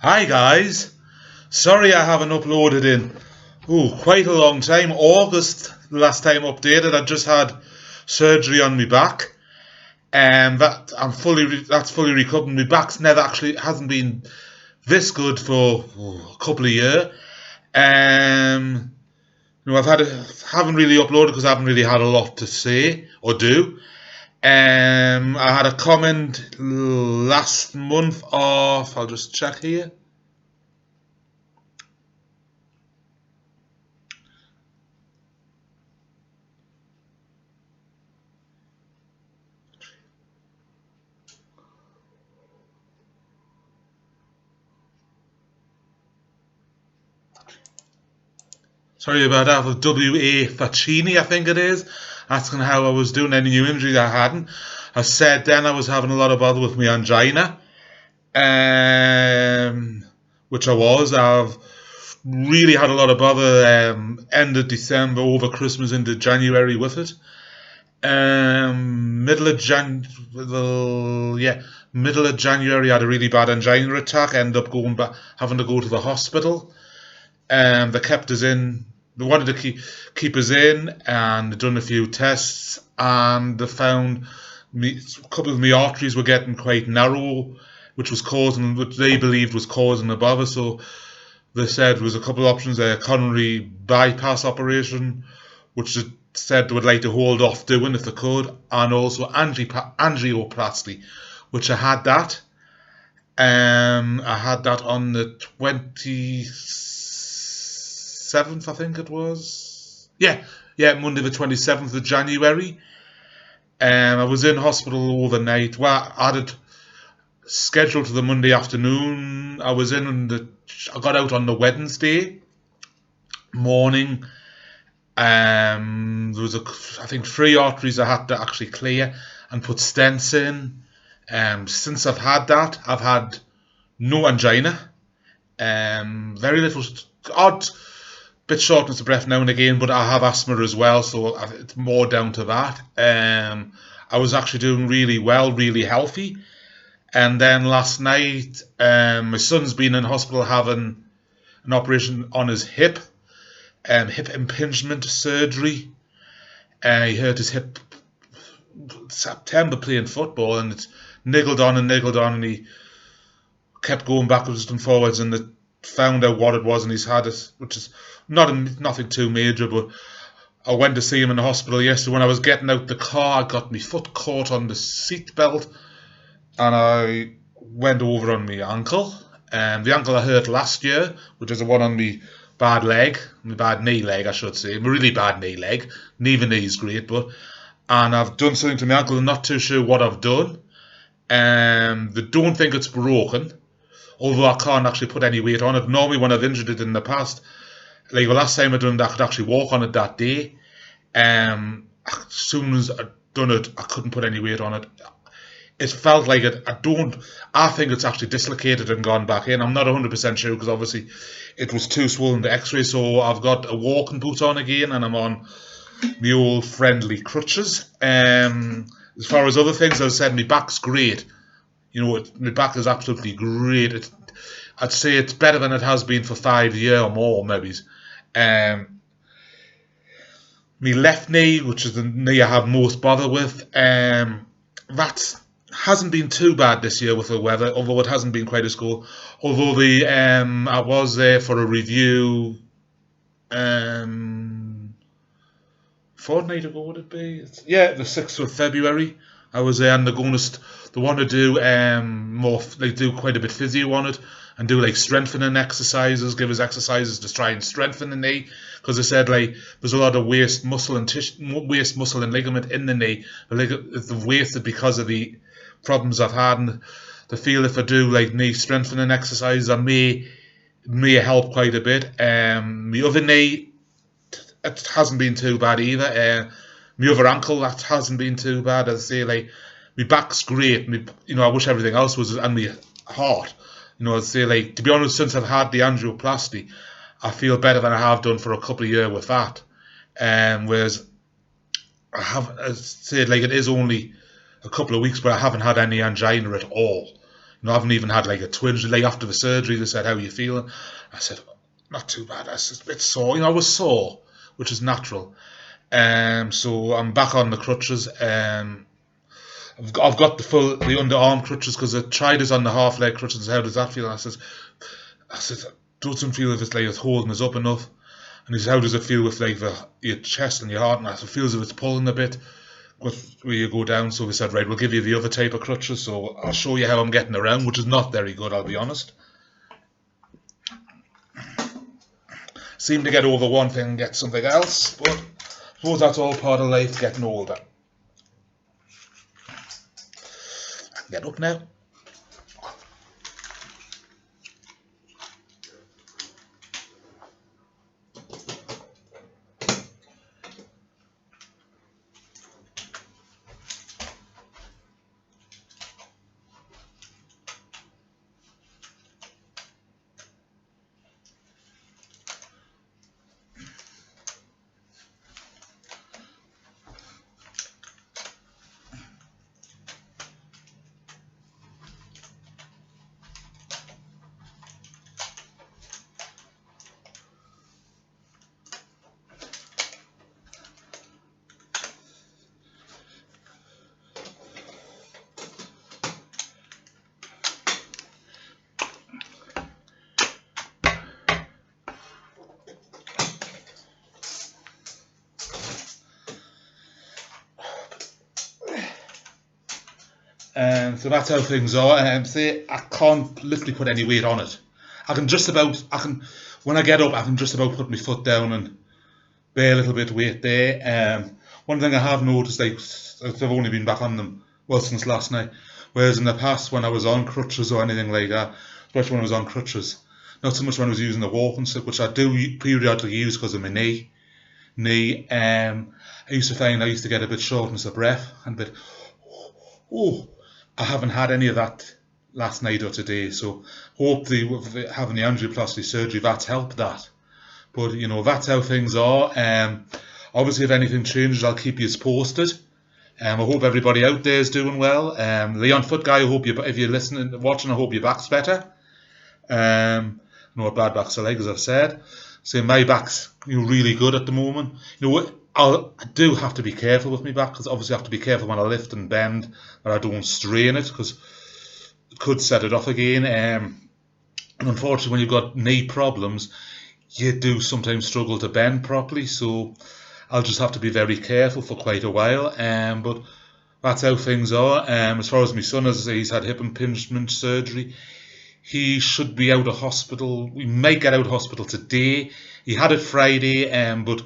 Hi guys, sorry I haven't uploaded in quite a long time. August, the last time updated. I just had surgery on my back, and that's fully recovered. My back's never actually hasn't been this good for a couple of years. Um, haven't really uploaded because I haven't really had a lot to say or do. I had a comment last month of, I'll just check here. Sorry about that. With W.A. Faccini, I think it is. Asking how I was doing, any new injuries I hadn't. I said then I was having a lot of bother with my angina, um, which I was. I've really had a lot of bother end of December, over Christmas into January with it. Middle of middle of January, I had a really bad angina attack. Ended up going back, having to go to the hospital. They kept us in. They wanted to keep us in, and they done a few tests, and they found a couple of my arteries were getting quite narrow, which they believed was causing the bother. So they said there was a couple of options: a coronary bypass operation, which they said they would like to hold off doing if they could, and also angioplasty, which I had that. I had that on the 27th, I think it was. Yeah, Monday the 27th of January. I was in hospital overnight. Well, I had it scheduled for the Monday afternoon. I got out on the Wednesday morning. There was I think three arteries I had to actually clear and put stents in. Since I've had that, I've had no angina. Very little odd bit shortness of breath now and again, but I have asthma as well, so it's more down to that. I was actually doing really well, really healthy, and then last night, my son's been in hospital having an operation on his hip impingement surgery. He hurt his hip September playing football, and it's niggled on, and he kept going backwards and forwards, and they found out what it was, and he's had it, which is nothing too major. But I went to see him in the hospital yesterday. When I was getting out the car, I got my foot caught on the seat belt, and I went over on my ankle. The ankle I hurt last year, which is the one on my bad knee leg, I should say, my really bad knee leg. Neither knee is great, and I've done something to my ankle. I'm not too sure what I've done. They don't think it's broken, although I can't actually put any weight on it. Normally, when I've injured it in the past, like the last time I done it, I could actually walk on it that day. As soon as I done it, I couldn't put any weight on it. It felt like it. I think it's actually dislocated and gone back in. I'm not 100% sure because obviously it was too swollen to X-ray. So I've got a walking boot on again, and I'm on the old friendly crutches. As far as other things, as I said, my back's great. My back is absolutely great. I'd say it's better than it has been for 5 years or more, maybe. My left knee, which is the knee I have most bother with, that hasn't been too bad this year with the weather, although it hasn't been quite as cold. Although I was there for a review, fortnight ago would it be? Yeah, the 6th of February. I was there, and they want to do more. They do quite a bit physio on it, and do like strengthening exercises, give us exercises to try and strengthen the knee, because they said like there's a lot of waste muscle and ligament in the knee. But like it's wasted because of the problems I've had, and they feel if I do like knee strengthening exercises, I may help quite a bit. My other knee, it hasn't been too bad either. My other ankle, that hasn't been too bad. As I say, like my back's great. I wish everything else was, and my heart. I'd say, like, to be honest, since I've had the angioplasty, I feel better than I have done for a couple of years with that. Whereas I said, like, it is only a couple of weeks, but I haven't had any angina at all. I haven't even had like a twinge. Like after the surgery, they said, "How are you feeling?" I said, "Not too bad." I said, "A bit sore." I was sore, which is natural. So I'm back on the crutches. I've got the underarm crutches because I tried this on the half leg crutches. How does that feel? And I said, doesn't feel if it's like it's holding us up enough. And he said, how does it feel with like your chest and your heart? And I said, it feels as if it's pulling a bit where you go down. So we said, right, we'll give you the other type of crutches. So I'll show you how I'm getting around, which is not very good, I'll be honest. Seem to get over one thing and get something else, but I suppose that's all part of life, getting older. I can get up now. So that's how things are. Say I can't literally put any weight on it. When I get up, I can just about put my foot down and bear a little bit of weight there. One thing I have noticed, like I've only been back on them since last night. Whereas in the past, when I was on crutches or anything like that, especially when I was on crutches, not so much when I was using the walking stick, which I do periodically use because of my knee. I used to find I used to get a bit shortness of breath and a bit. Oh, I haven't had any of that last night or today, so hopefully with having the angioplasty surgery, that's helped that. But that's how things are. Obviously, if anything changes, I'll keep you posted. I hope everybody out there is doing well. Leon Foot Guy, I hope if you're listening, watching, I hope your back's better. No bad back's a leg, as I've said. So my back's really good at the moment. I do have to be careful with my back because obviously I have to be careful when I lift and bend that I don't strain it because it could set it off again. And unfortunately, when you've got knee problems, you do sometimes struggle to bend properly. So I'll just have to be very careful for quite a while. But that's how things are. As far as my son, as I say, he's had hip impingement surgery. He should be out of hospital. We might get out of hospital today. He had it Friday, but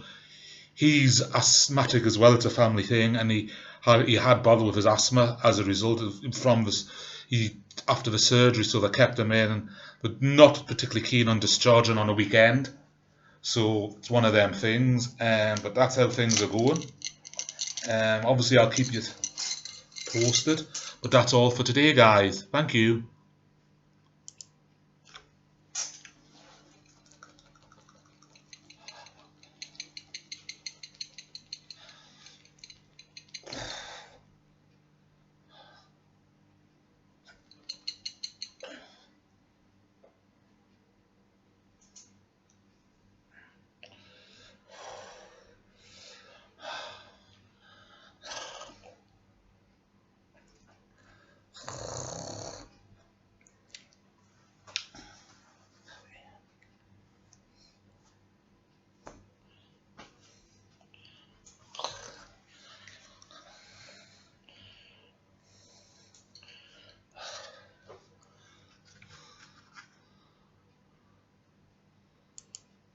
he's asthmatic as well. It's a family thing, and he had bother with his asthma as a result from this. After the surgery, so they kept him in, but not particularly keen on discharging on a weekend. So it's one of them things. But that's how things are going. Obviously, I'll keep you posted. But that's all for today, guys. Thank you.